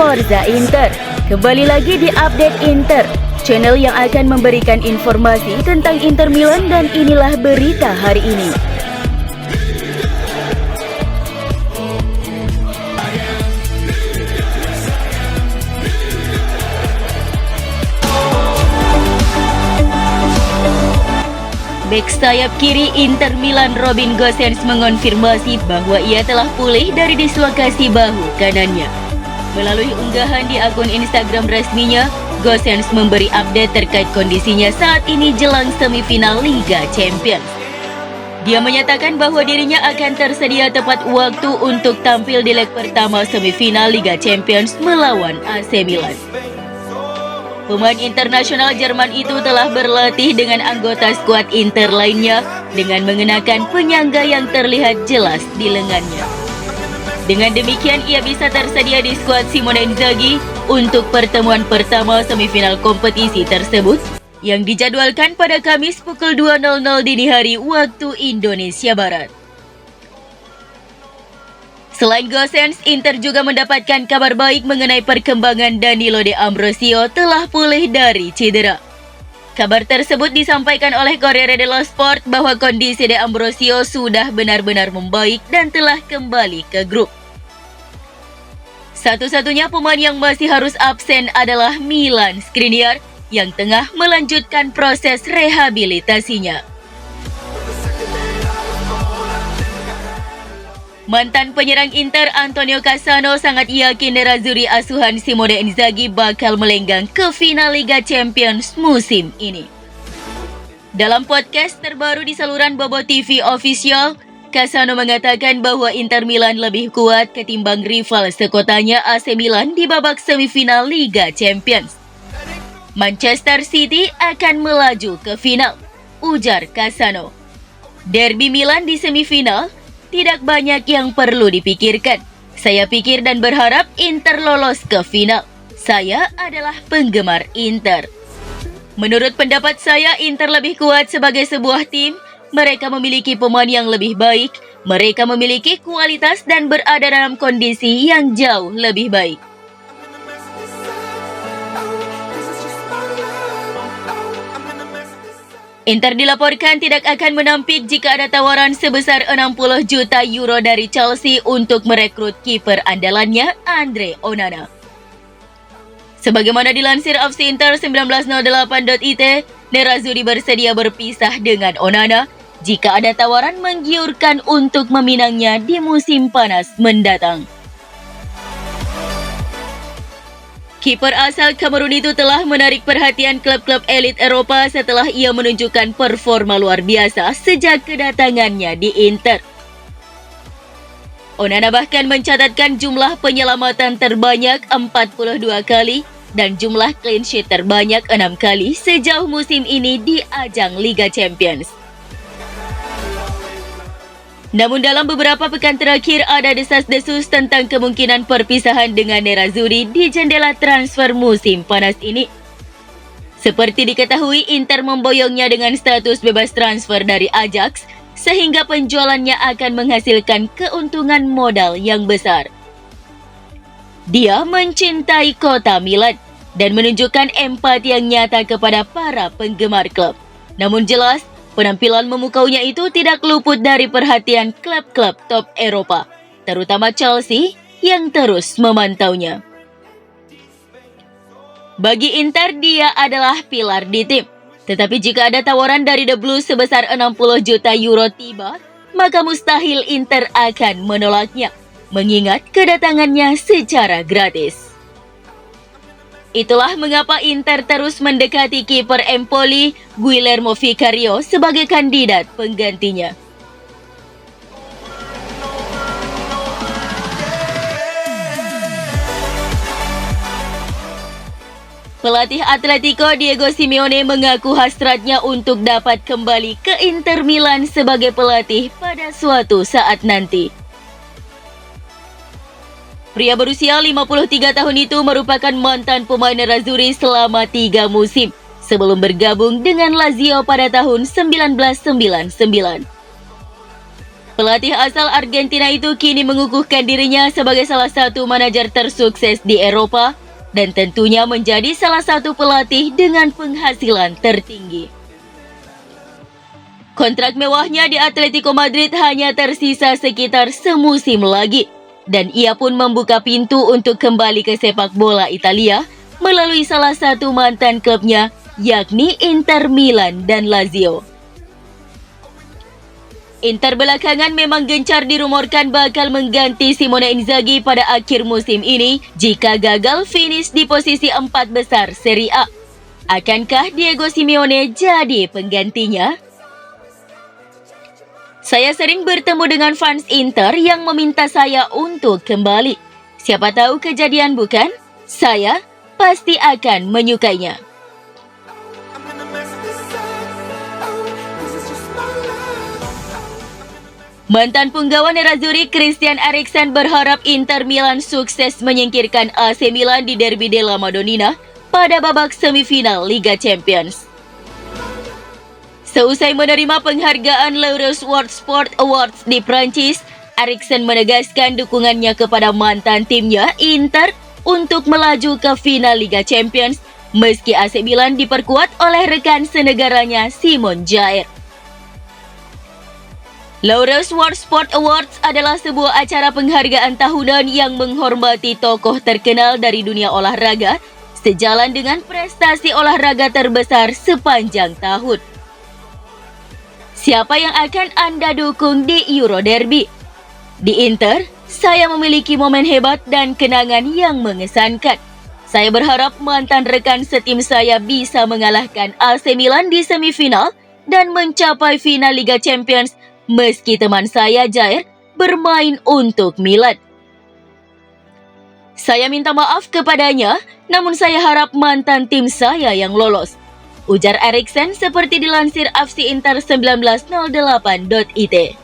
Forza Inter. Kembali lagi di Update Inter, channel yang akan memberikan informasi tentang Inter Milan, dan inilah berita hari ini. Bek sayap kiri Inter Milan Robin Gosens mengonfirmasi bahwa ia telah pulih dari dislokasi bahu kanannya. Melalui unggahan di akun Instagram resminya, Gosens memberi update terkait kondisinya saat ini jelang semifinal Liga Champions. Dia menyatakan bahwa dirinya akan tersedia tepat waktu untuk tampil di leg pertama semifinal Liga Champions melawan AC Milan. Pemain internasional Jerman itu telah berlatih dengan anggota skuad Inter lainnya dengan mengenakan penyangga yang terlihat jelas di lengannya. Dengan demikian, ia bisa tersedia di skuad Simone Inzaghi untuk pertemuan pertama semifinal kompetisi tersebut yang dijadwalkan pada Kamis pukul 2.00 dini hari waktu Indonesia Barat. Selain Gosens, Inter juga mendapatkan kabar baik mengenai perkembangan Danilo De Ambrosio telah pulih dari cedera. Kabar tersebut disampaikan oleh Corriere dello Sport bahwa kondisi De Ambrosio sudah benar-benar membaik dan telah kembali ke grup. Satu-satunya pemain yang masih harus absen adalah Milan Skriniar yang tengah melanjutkan proses rehabilitasinya. Mantan penyerang Inter Antonio Cassano sangat yakin Nerazzurri asuhan Simone Inzaghi bakal melenggang ke final Liga Champions musim ini. Dalam podcast terbaru di saluran Bobo TV Official, Cassano mengatakan bahwa Inter Milan lebih kuat ketimbang rival sekotanya AC Milan di babak semifinal Liga Champions. Manchester City akan melaju ke final, ujar Cassano. Derby Milan di semifinal, tidak banyak yang perlu dipikirkan. Saya pikir dan berharap Inter lolos ke final. Saya adalah penggemar Inter. Menurut pendapat saya, Inter lebih kuat sebagai sebuah tim. Mereka memiliki pemain yang lebih baik. Mereka memiliki kualitas dan berada dalam kondisi yang jauh lebih baik. Inter dilaporkan tidak akan menampik jika ada tawaran sebesar 60 juta euro dari Chelsea untuk merekrut kiper andalannya Andre Onana. Sebagaimana dilansir FC Inter 1908.it, Nerazzurri bersedia berpisah dengan Onana jika ada tawaran menggiurkan untuk meminangnya di musim panas mendatang. Kiper asal Kamerun itu telah menarik perhatian klub-klub elit Eropa setelah ia menunjukkan performa luar biasa sejak kedatangannya di Inter. Onana bahkan mencatatkan jumlah penyelamatan terbanyak 42 kali dan jumlah clean sheet terbanyak 6 kali sejauh musim ini di ajang Liga Champions. Namun dalam beberapa pekan terakhir ada desas-desus tentang kemungkinan perpisahan dengan Nerazzurri di jendela transfer musim panas ini. Seperti diketahui, Inter memboyongnya dengan status bebas transfer dari Ajax, sehingga penjualannya akan menghasilkan keuntungan modal yang besar. Dia mencintai kota Milan dan menunjukkan empati yang nyata kepada para penggemar klub. Namun jelas, penampilan memukaunya itu tidak luput dari perhatian klub-klub top Eropa, terutama Chelsea yang terus memantaunya. Bagi Inter, dia adalah pilar di tim. Tetapi jika ada tawaran dari The Blues sebesar 60 juta euro tiba, maka mustahil Inter akan menolaknya, mengingat kedatangannya secara gratis. Itulah mengapa Inter terus mendekati kiper Empoli, Guillermo Vicario, sebagai kandidat penggantinya. Pelatih Atletico Diego Simeone mengaku hasratnya untuk dapat kembali ke Inter Milan sebagai pelatih pada suatu saat nanti. Pria berusia 53 tahun itu merupakan mantan pemain Nerazzurri selama 3 musim sebelum bergabung dengan Lazio pada tahun 1999. Pelatih asal Argentina itu kini mengukuhkan dirinya sebagai salah satu manajer tersukses di Eropa dan tentunya menjadi salah satu pelatih dengan penghasilan tertinggi. Kontrak mewahnya di Atletico Madrid hanya tersisa sekitar semusim lagi, dan ia pun membuka pintu untuk kembali ke sepak bola Italia melalui salah satu mantan klubnya, yakni Inter Milan dan Lazio. Inter belakangan memang gencar dirumorkan bakal mengganti Simone Inzaghi pada akhir musim ini jika gagal finish di posisi 4 besar Serie A. Akankah Diego Simeone jadi penggantinya? Saya sering bertemu dengan fans Inter yang meminta saya untuk kembali. Siapa tahu kejadian bukan? Saya pasti akan menyukainya. Mantan punggawa Nerazzurri Christian Eriksen berharap Inter Milan sukses menyingkirkan AC Milan di Derby della Madonnina pada babak semifinal Liga Champions. Seusai menerima penghargaan Laureus World Sport Awards di Prancis, Eriksen menegaskan dukungannya kepada mantan timnya Inter untuk melaju ke final Liga Champions meski AC Milan diperkuat oleh rekan senegaranya Simon Jair. Laureus World Sport Awards adalah sebuah acara penghargaan tahunan yang menghormati tokoh terkenal dari dunia olahraga sejalan dengan prestasi olahraga terbesar sepanjang tahun. Siapa yang akan Anda dukung di Euro Derby? Di Inter, saya memiliki momen hebat dan kenangan yang mengesankan. Saya berharap mantan rekan setim saya bisa mengalahkan AC Milan di semifinal dan mencapai final Liga Champions meski teman saya Jair bermain untuk Milan. Saya minta maaf kepadanya, namun saya harap mantan tim saya yang lolos, ujar Eriksen seperti dilansir FC Inter 1908.it.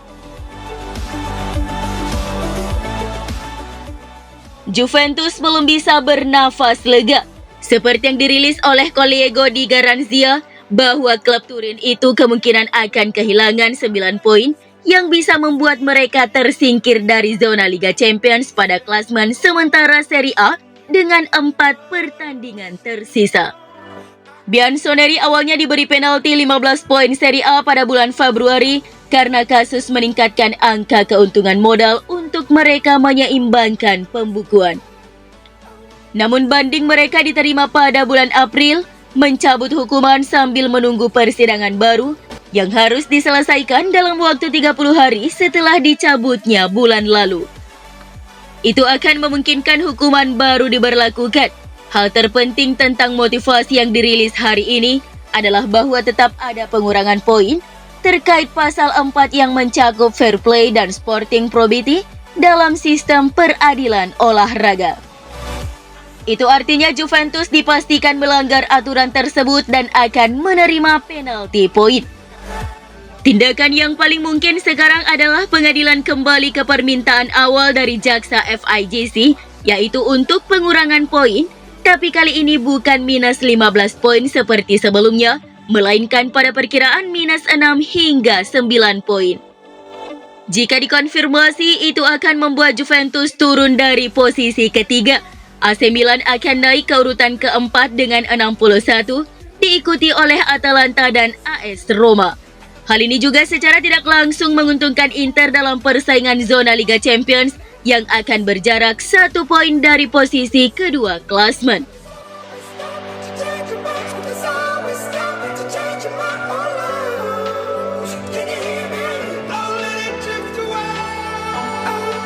Juventus belum bisa bernafas lega. Seperti yang dirilis oleh Collego di Garanzia, bahwa klub Turin itu kemungkinan akan kehilangan 9 poin yang bisa membuat mereka tersingkir dari zona Liga Champions pada klasemen sementara Serie A dengan 4 pertandingan tersisa. Bianconeri awalnya diberi penalti 15 poin Serie A pada bulan Februari karena kasus meningkatkan angka keuntungan modal untuk mereka menyeimbangkan pembukuan. Namun banding mereka diterima pada bulan April, mencabut hukuman sambil menunggu persidangan baru yang harus diselesaikan dalam waktu 30 hari setelah dicabutnya bulan lalu. Itu akan memungkinkan hukuman baru diberlakukan. Hal terpenting tentang motivasi yang dirilis hari ini adalah bahwa tetap ada pengurangan poin terkait pasal 4 yang mencakup fair play dan sporting probity dalam sistem peradilan olahraga. Itu artinya Juventus dipastikan melanggar aturan tersebut dan akan menerima penalti poin. Tindakan yang paling mungkin sekarang adalah pengadilan kembali ke permintaan awal dari jaksa FIGC, yaitu untuk pengurangan poin, tapi kali ini bukan minus 15 poin seperti sebelumnya, melainkan pada perkiraan minus 6 hingga 9 poin. Jika dikonfirmasi, itu akan membuat Juventus turun dari posisi ketiga. AC Milan akan naik ke urutan keempat dengan 61, diikuti oleh Atalanta dan AS Roma. Hal ini juga secara tidak langsung menguntungkan Inter dalam persaingan zona Liga Champions yang akan berjarak 1 poin dari posisi kedua klasemen.